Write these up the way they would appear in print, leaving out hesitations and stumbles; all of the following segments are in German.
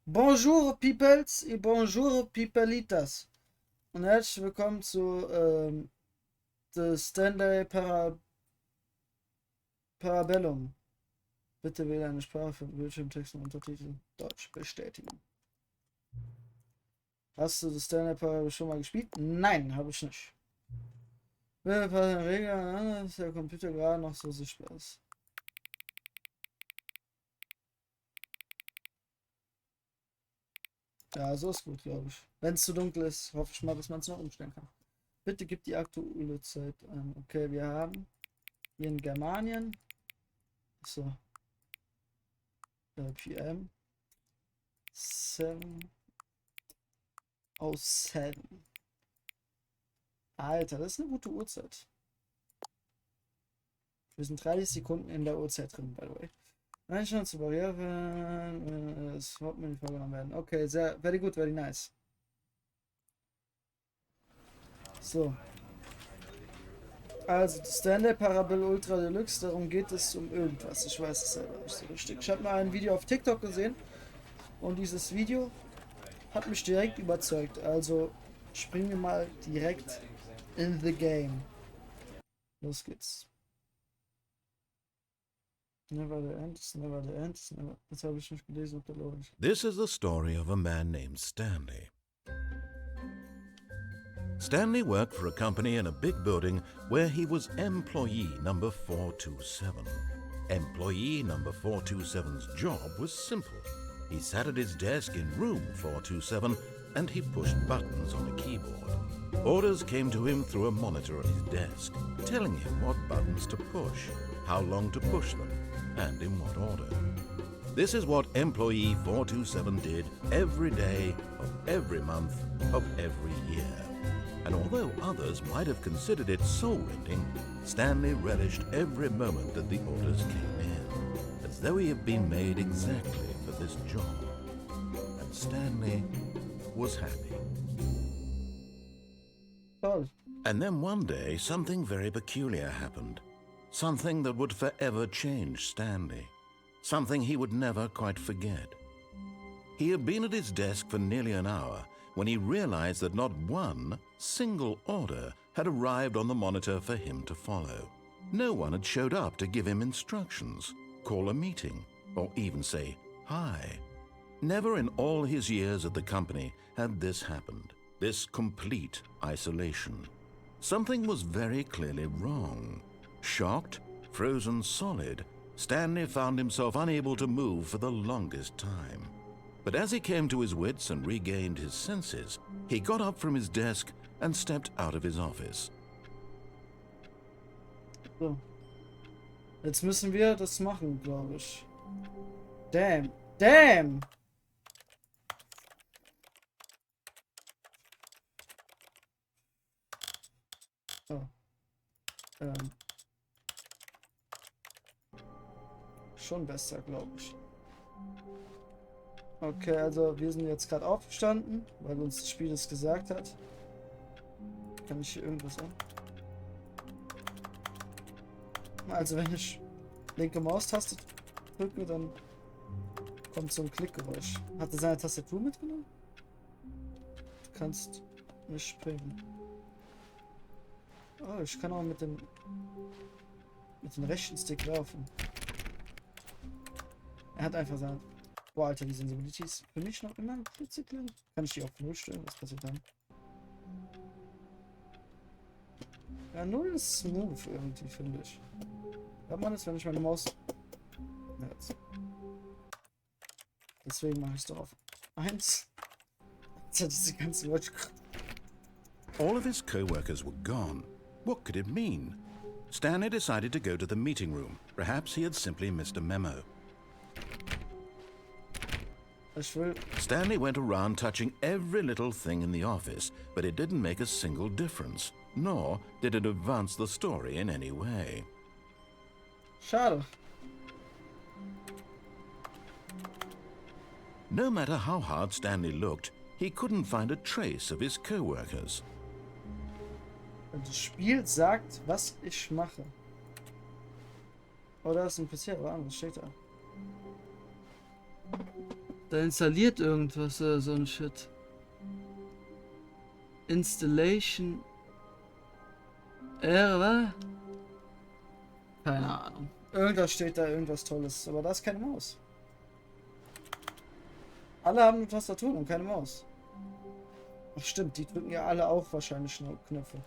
Bonjour Peoples et bonjour Peopleitas und herzlich willkommen zu The Stanley Parabellum. Bitte wähle eine Sprache für Bildschirmtext und Untertitel. Deutsch bestätigen. Hast du The Stanley Parabellum schon mal gespielt? Nein, habe ich nicht. Wenn wir Regeln, dass der Computer gerade noch so sichtbar ist. Ja, so ist gut, glaube ich. Wenn es zu dunkel ist, hoffe ich mal, dass man es noch umstellen kann. Bitte gib die aktuelle Zeit an. Okay, wir haben hier in Germanien. So. PM. 7 aus 7. Alter, das ist eine gute Uhrzeit. Wir sind 30 Sekunden in der Uhrzeit drin, by the way. Einstellung zu Barrieren. Das Hauptmenü vorgenommen werden. Okay, sehr, very good, very nice. So. Also, Stanley Parabel Ultra Deluxe, darum geht es um irgendwas. Ich weiß es selber nicht so richtig. Ich habe mal ein Video auf TikTok gesehen und dieses Video hat mich direkt überzeugt. Also springen wir mal direkt in the game. Los geht's. Never the end, never the end, never. Das habe ich nicht gelesen auf der Logisch. This is the story of a man named Stanley. Stanley worked for a company in a big building where he was employee number 427. Employee number 427's job was simple. He sat at his desk in room 427 and he pushed buttons on a keyboard. Orders came to him through a monitor on his desk, telling him what buttons to push, how long to push them, and in what order. This is what employee 427 did every day of every month of every year. And although others might have considered it soul-rending, Stanley relished every moment that the orders came in, as though he had been made exactly for this job. And Stanley was happy. Toll. And then one day, something very peculiar happened. Something that would forever change Stanley. Something he would never quite forget. He had been at his desk for nearly an hour when he realized that not one single order had arrived on the monitor for him to follow. No one had showed up to give him instructions, call a meeting, or even say hi. Never in all his years at the company had this happened, this complete isolation. Something was very clearly wrong. Shocked, frozen solid, Stanley found himself unable to move for the longest time. But as he came to his wits and regained his senses, he got up from his desk and stepped out of his office. So. Jetzt müssen wir das machen, glaube ich. Damn. Damn! So. Schon besser, glaube ich. Okay, also wir sind jetzt gerade aufgestanden, weil uns das Spiel das gesagt hat. Kann ich hier irgendwas an? Also wenn ich linke Maustaste drücke, dann kommt so ein Klickgeräusch. Hat er seine Tastatur mitgenommen? Du kannst nicht springen. Oh, ich kann auch mit dem rechten Stick laufen. Er hat einfach seine... Boah, Alter, die Sensibilität ist für mich noch immer klitzeklein. Kann ich die auf 0 stellen? Was passiert dann? Ja, 0 ist smooth irgendwie, finde ich. Hört man das, wenn ich meine Maus... Ja, jetzt. Deswegen mache ich es doch auf 1. Jetzt hat diese ganze Leute... All of his co-workers were gone. What could it mean? Stanley decided to go to the meeting room. Perhaps he had simply missed a memo. Stanley went around touching every little thing in the office, but it didn't make a single difference, nor did it advance the story in any way. Schade. No matter how hard Stanley looked, he couldn't find a trace of his co-workers. Das Spiel sagt, was ich mache. Oder ist ein PC, aber was steht da? Da installiert irgendwas oder so ein Shit. Installation. Was? Keine Ahnung. Irgendwas steht da, irgendwas Tolles. Aber da ist keine Maus. Alle haben eine Tastatur und keine Maus. Ach stimmt, die drücken ja alle auch wahrscheinlich nur Knöpfe.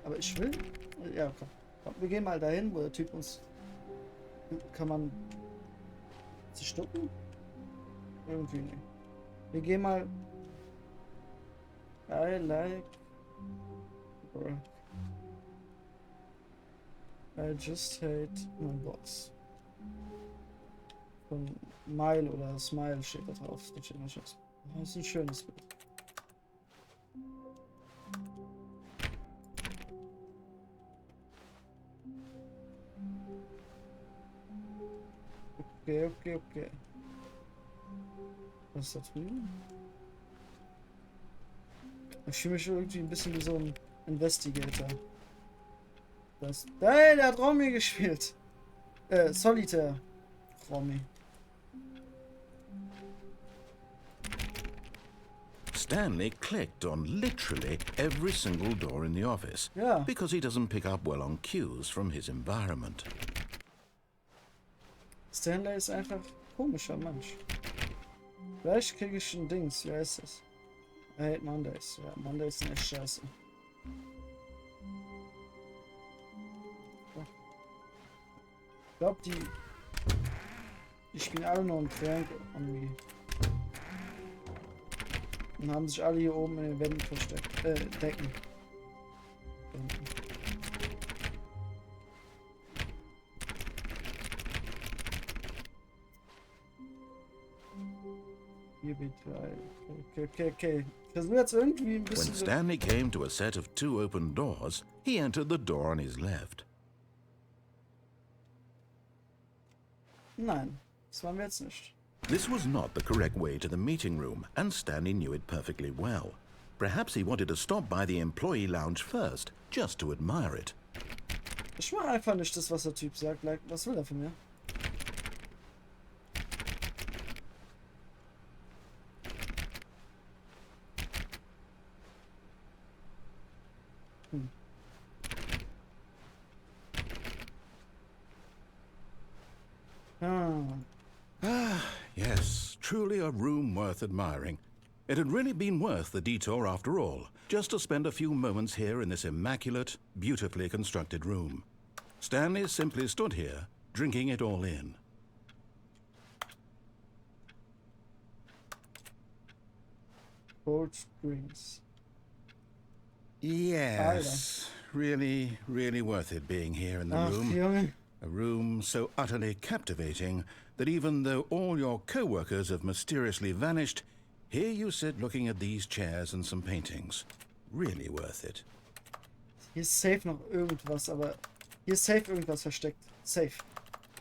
Aber ich will... Ja, komm. Wir gehen mal dahin, wo der Typ uns... Kann man... sich ducken? Irgendwie nicht. Wir gehen mal... I like... work. I just hate my boss. Von Mile oder Smile steht da drauf. Das steht nicht aus. Das ist ein schönes Bild. Okay. Was ist da drüben? Ich fühle mich irgendwie ein bisschen wie so ein Investigator. Hey, der hat Romy gespielt. Solitär. Romy. Stanley clicked on literally every single door in the office because he doesn't pick up well on cues from his environment. Stanley ist einfach komischer Mensch. Vielleicht kriege ich ein Dings, wie heißt es? I hate Mondays. Ja, Mondays sind echt scheiße. Ich glaube, die spielen alle nur einen Prank an mich. Und haben sich alle hier oben in den Wänden versteckt. Decken. Hier bitte. Okay. Das wird jetzt irgendwie ein bisschen... When Stanley came to a set of 2 open doors, he entered the door on his left. Nein, das waren wir jetzt nicht. This was not the correct way to the meeting room, and Stanley knew it perfectly well. Perhaps he wanted to stop by the employee lounge first, just to admire it. Ich mach einfach nicht das, was der Typ sagt. Like, was will er von mir? Yes, truly a room worth admiring. It had really been worth the detour after all, just to spend a few moments here in this immaculate, beautifully constructed room. Stanley simply stood here, drinking it all in. Gold screens. Yes, really worth it being here in the room. Junge. A room so utterly captivating that even though all your co-workers have mysteriously vanished, here you sit looking at these chairs and some paintings. Really worth it. Hier ist safe noch irgendwas, aber hier ist safe irgendwas versteckt. Safe.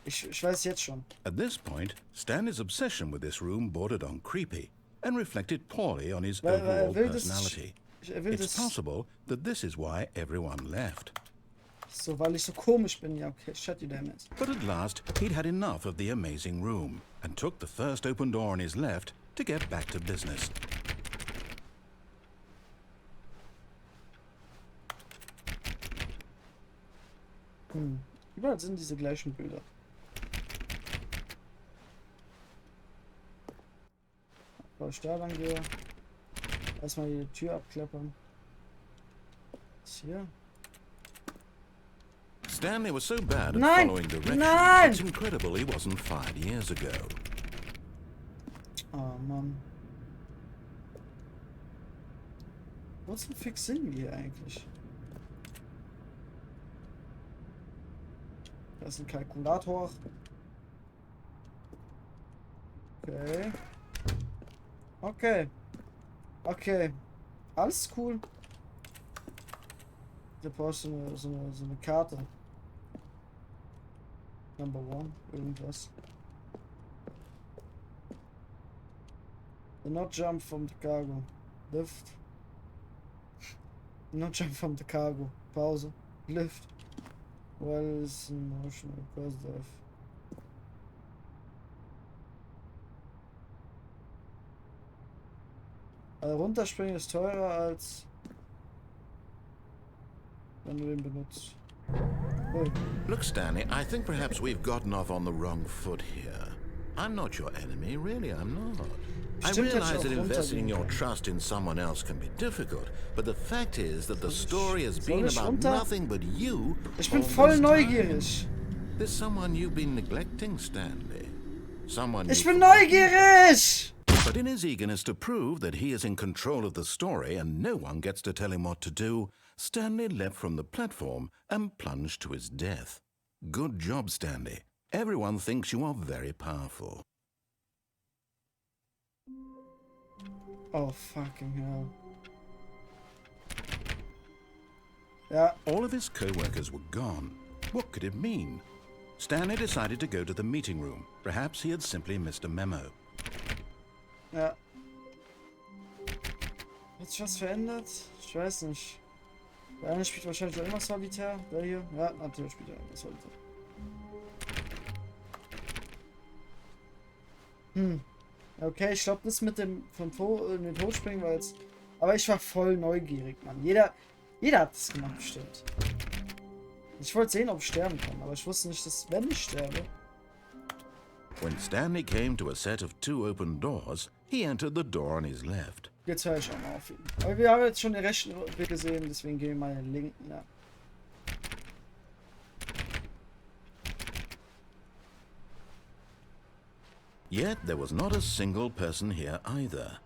Ich weiß jetzt schon. At this point, Stanley's obsession with this room bordered on creepy and reflected poorly on his overall personality. It's possible that this is why everyone left. So, weil ich so komisch bin. Ja, okay, shut you damn it. But at last, he'd had enough of the amazing room and took the first open door on his left to get back to business. Überall sind diese gleichen Bilder. Bevor ich da lang gehe, erstmal die Tür abklappern. Was ist hier? Stanley was so bad at Nein! following directions, Nein! it's incredible he wasn't fired years ago. Oh Mann. Wo zum Fix sind wir hier eigentlich? Da ist ein Kalkulator. Okay. Alles cool. Da brauchst du so eine Karte. Number 1, irgendwas. Do not jump from the cargo. Lift. Do not jump from the cargo. Pause. Lift. Well is emotional positive. Runterspringen ist teurer als wenn du den benutzt. Ui. Look, Stanley, I think perhaps we've gotten off on the wrong foot here. I'm not your enemy, really, I'm not. I Stimmt, hätte ich realize auch that investing runtergehen your können. trust in someone else can be difficult, but the fact is that the story has Soll been ich about runter? nothing but you Ich bin all voll this neugierig. time. There's someone you've been neglecting, Stanley. Someone Ich you've bin forgotten. neugierig! But in his eagerness to prove that he is in control of the story and no one gets to tell him what to do, Stanley leapt from the platform and plunged to his death. Good job, Stanley. Everyone thinks you are very powerful. Oh, fucking hell. Ja, All of his co-workers were gone. What could it mean? Stanley decided to go to the meeting room. Perhaps he had simply missed a memo. ja. Hat sich was verändert? Ich weiß nicht. Der eine spielt wahrscheinlich auch immer Solitär. Der hier? Ja, natürlich spielt er immer Solitär. Okay, ich glaube, das mit dem in den Tod springen war jetzt. Aber ich war voll neugierig, Mann. Jeder hat das gemacht, bestimmt. Ich wollte sehen, ob ich sterben kann, aber ich wusste nicht, dass wenn ich sterbe. When Stanley came to a set of 2 open doors, he entered the door on his left. Jetzt höre ich auch mal auf ihn. Aber wir haben jetzt schon den rechten Weg gesehen, deswegen gehen wir mal den linken, ja. Yet there was not a single person here either.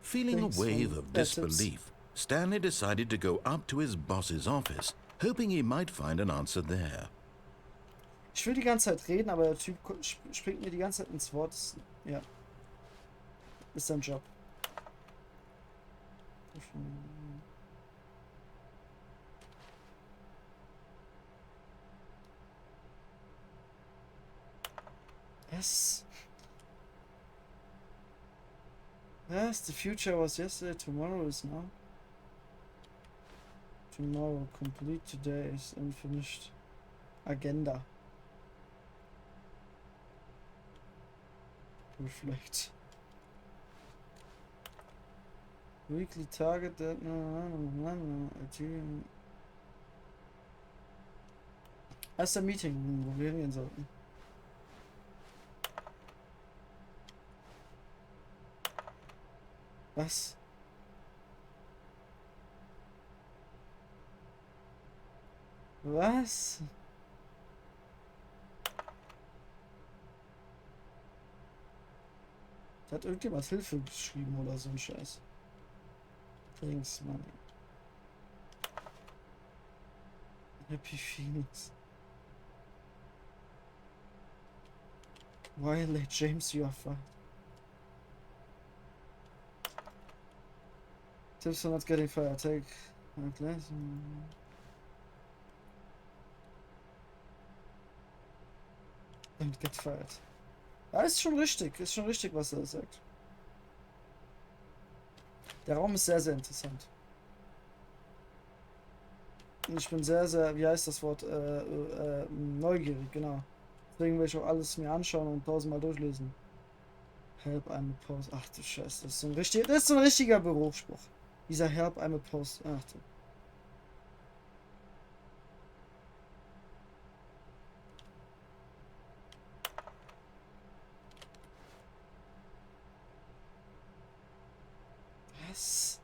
Feeling a Thanks, wave man. of That's it. disbelief, Stanley decided to go up to his boss's office, hoping he might find an answer there. Ich will die ganze Zeit reden, aber der Typ springt mir die ganze Zeit ins Wort. Ja. Ist sein Job. Yes. Yes, the future was yesterday, tomorrow is now. Tomorrow, complete today is unfinished. Agenda. Reflect. Weekly target that erster Meeting, wo wir hingehen sollten. Was? Was? Da hat irgendjemand Hilfe geschrieben oder so ein Scheiß. Thanks, Money. Happy Phoenix. Why late James, you are fucked. Tips for not getting fired. Take a class. Don't get fired. Ja, ist schon richtig, was er sagt. Der Raum ist sehr, sehr interessant. Und ich bin sehr, sehr, wie heißt das Wort, neugierig, genau. Deswegen will ich auch alles mir anschauen und 1000-mal durchlesen. Help, I'm a post. Ach du Scheiße, das ist so ein richtiger Berufsspruch. Dieser Help, I'm a post. Ach du. Was?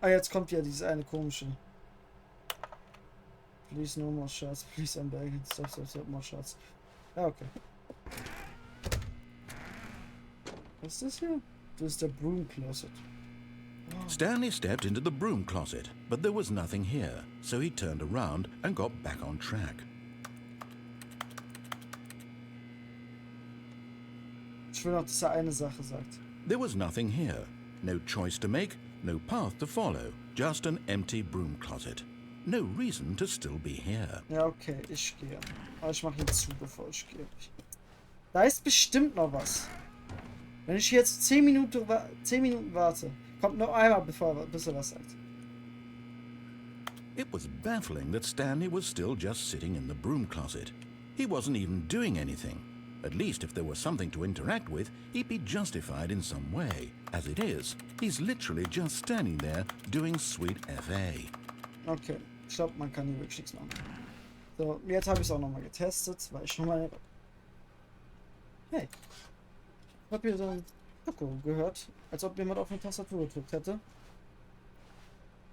Ah, jetzt kommt ja dieses eine komische. Please no more shots, please I'm begging. Stop, more shots. Ja, okay. Was ist das hier? Das ist der Broom Closet. Oh. Stanley stepped into the broom closet, but there was nothing here, so he turned around and got back on track. Ich will noch, dass er eine Sache sagt. There was nothing here. No choice to make, no path to follow, just an empty broom closet. No reason to still be here. Ja, okay, ich gehe. Aber ich mache ihn zu, bevor ich gehe. Da ist bestimmt noch was. Wenn ich jetzt 10 Minuten warte, kommt noch einmal, bis er was sagt. It was baffling that Stanley was still just sitting in the broom closet. He wasn't even doing anything. At least if there was something to interact with, he'd be justified in some way. As it is, he's literally just standing there doing sweet FA. Okay, ich glaube, man kann hier wirklich nichts machen. So, jetzt habe ich es auch nochmal getestet, weil ich schon mal... Hey, ich habe hier so ein Echo gehört, als ob jemand auf eine Tastatur gedrückt hätte.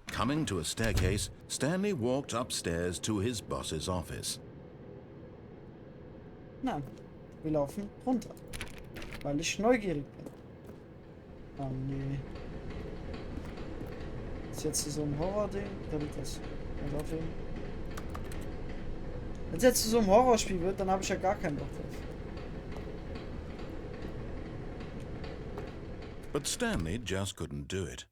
Coming to a staircase, Stanley walked upstairs to his boss's office. Nein, wir laufen runter, weil ich neugierig bin. Oh nee. Ist jetzt so ein Horror-Ding? Da liegt das. Also aufheben. Wenn es jetzt so ein Horrorspiel wird, dann habe ich ja gar keinen Bock drauf. But Stanley just couldn't do it.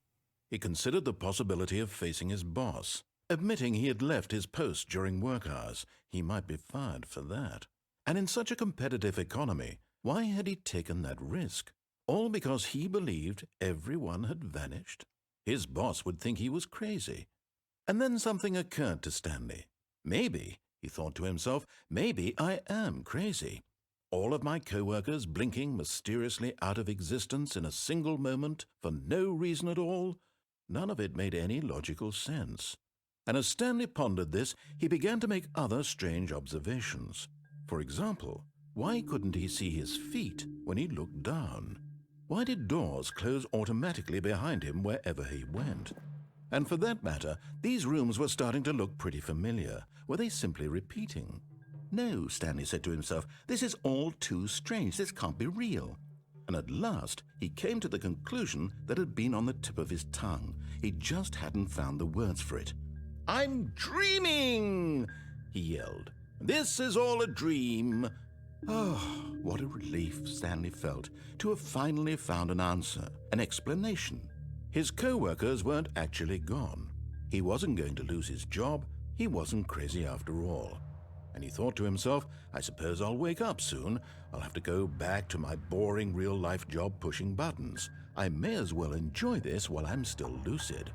He considered the possibility of facing his boss. Admitting he had left his post during work hours, he might be fired for that. And in such a competitive economy, why had he taken that risk? All because he believed everyone had vanished? His boss would think he was crazy. And then something occurred to Stanley. Maybe, he thought to himself, maybe I am crazy. All of my co-workers blinking mysteriously out of existence in a single moment for no reason at all? None of it made any logical sense. And as Stanley pondered this, he began to make other strange observations. For example, why couldn't he see his feet when he looked down? Why did doors close automatically behind him wherever he went? And for that matter, these rooms were starting to look pretty familiar. Were they simply repeating? No, Stanley said to himself, this is all too strange. This can't be real. And at last, he came to the conclusion that had been on the tip of his tongue. He just hadn't found the words for it. "I'm dreaming!" he yelled. "This is all a dream." Oh, what a relief Stanley felt to have finally found an answer, an explanation. His co-workers weren't actually gone. He wasn't going to lose his job. He wasn't crazy after all. And he thought to himself, I suppose I'll wake up soon. I'll have to go back to my boring real-life job pushing buttons. I may as well enjoy this while I'm still lucid.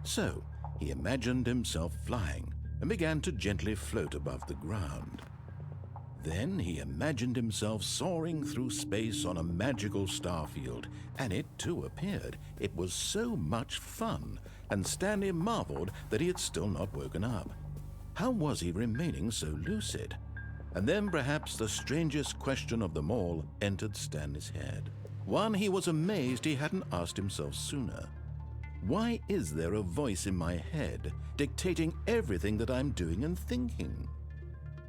So he imagined himself flying and began to gently float above the ground. Then he imagined himself soaring through space on a magical starfield, and it too appeared. It was so much fun, and Stanley marveled that he had still not woken up. How was he remaining so lucid? And then perhaps the strangest question of them all entered Stanley's head. One he was amazed he hadn't asked himself sooner. Why is there a voice in my head dictating everything that I'm doing and thinking?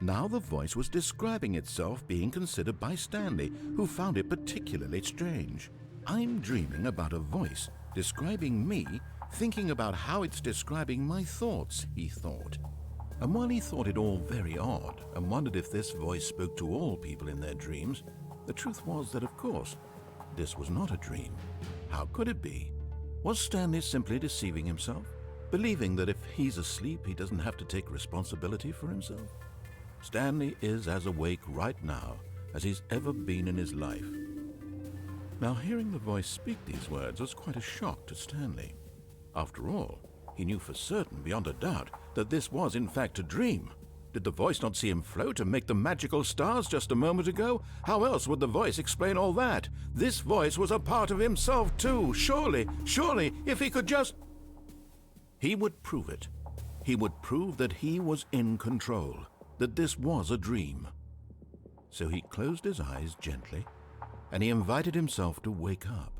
Now the voice was describing itself being considered by Stanley, who found it particularly strange. I'm dreaming about a voice describing me, thinking about how it's describing my thoughts, he thought. And while he thought it all very odd and wondered if this voice spoke to all people in their dreams, the truth was that, of course, this was not a dream. How could it be? Was Stanley simply deceiving himself, believing that if he's asleep, he doesn't have to take responsibility for himself? Stanley is as awake right now as he's ever been in his life. Now, hearing the voice speak these words was quite a shock to Stanley. After all, he knew for certain, beyond a doubt, that this was in fact a dream. Did the voice not see him float and make the magical stars just a moment ago? How else would the voice explain all that? This voice was a part of himself too. Surely, if he could just... He would prove it. He would prove that he was in control, that this was a dream. So he closed his eyes gently, and he invited himself to wake up.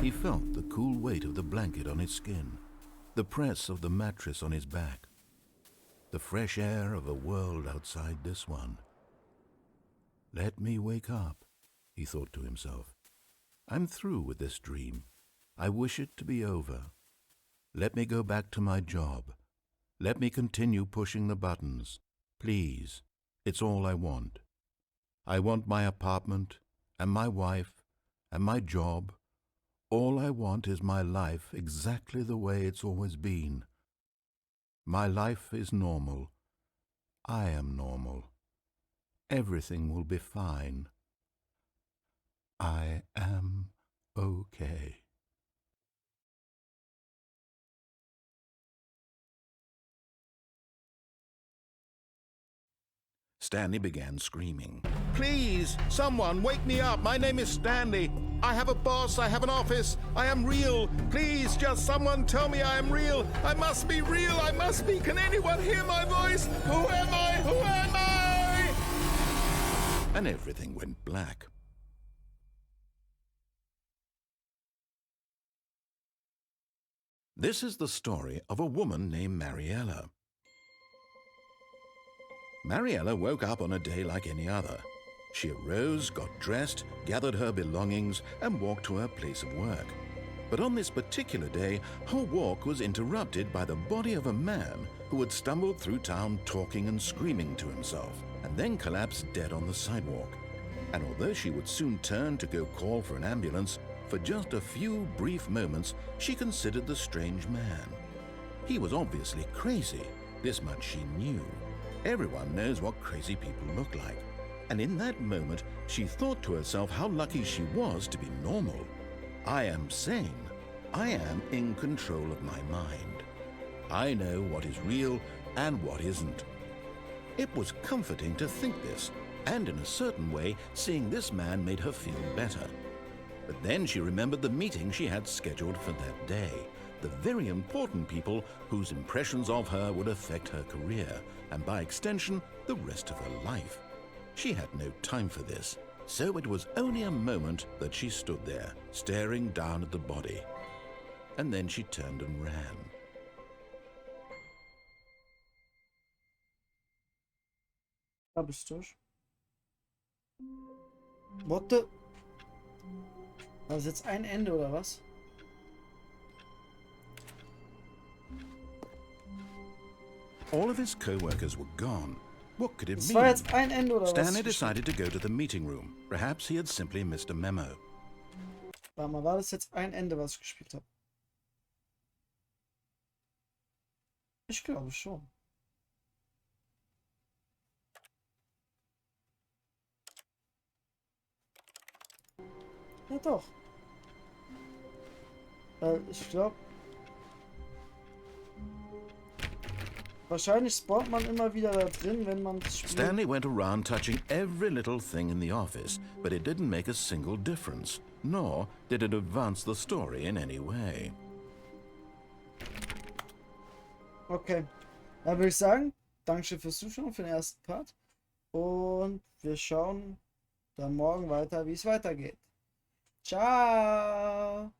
He felt the cool weight of the blanket on his skin, the press of the mattress on his back, the fresh air of a world outside this one. Let me wake up, he thought to himself. I'm through with this dream. I wish it to be over. Let me go back to my job. Let me continue pushing the buttons. Please, it's all I want. I want my apartment and my wife and my job. All I want is my life exactly the way it's always been. My life is normal. I am normal. Everything will be fine. I am okay. Stanley began screaming. Please, someone, wake me up. My name is Stanley. I have a boss. I have an office. I am real. Please, just someone tell me I am real. I must be real. I must be. Can anyone hear my voice? Who am I? Who am I? And everything went black. This is the story of a woman named Mariella. Mariella woke up on a day like any other. She arose, got dressed, gathered her belongings, and walked to her place of work. But on this particular day, her walk was interrupted by the body of a man who had stumbled through town talking and screaming to himself, and then collapsed dead on the sidewalk. And although she would soon turn to go call for an ambulance, for just a few brief moments she considered the strange man. He was obviously crazy, this much she knew. Everyone knows what crazy people look like. And in that moment, she thought to herself how lucky she was to be normal. I am sane. I am in control of my mind. I know what is real and what isn't. It was comforting to think this, and in a certain way, seeing this man made her feel better. But then she remembered the meeting she had scheduled for that day. The very important people whose impressions of her would affect her career, and by extension, the rest of her life. She had no time for this, so it was only a moment that she stood there, staring down at the body. And then she turned and ran. Hab ich's durch. What the? War das jetzt ein Ende oder was? All of his co-workers were gone. What could it Das mean? war jetzt ein Ende oder Stanley was? decided to go to the meeting room. Perhaps he had simply missed a memo. Warte mal, war das jetzt ein Ende, was ich gespielt habe? Ich glaube schon. Ja doch. Ich glaube... Wahrscheinlich spawnt man immer wieder da drin, wenn man das spielt. Stanley went around touching every little thing in the office, but it didn't make a single difference, nor did it advance the story in any way. Okay. Dann würde ich sagen, Dankeschön fürs Zuschauen, für den ersten Part. Und wir schauen dann morgen weiter, wie es weitergeht. Ciao!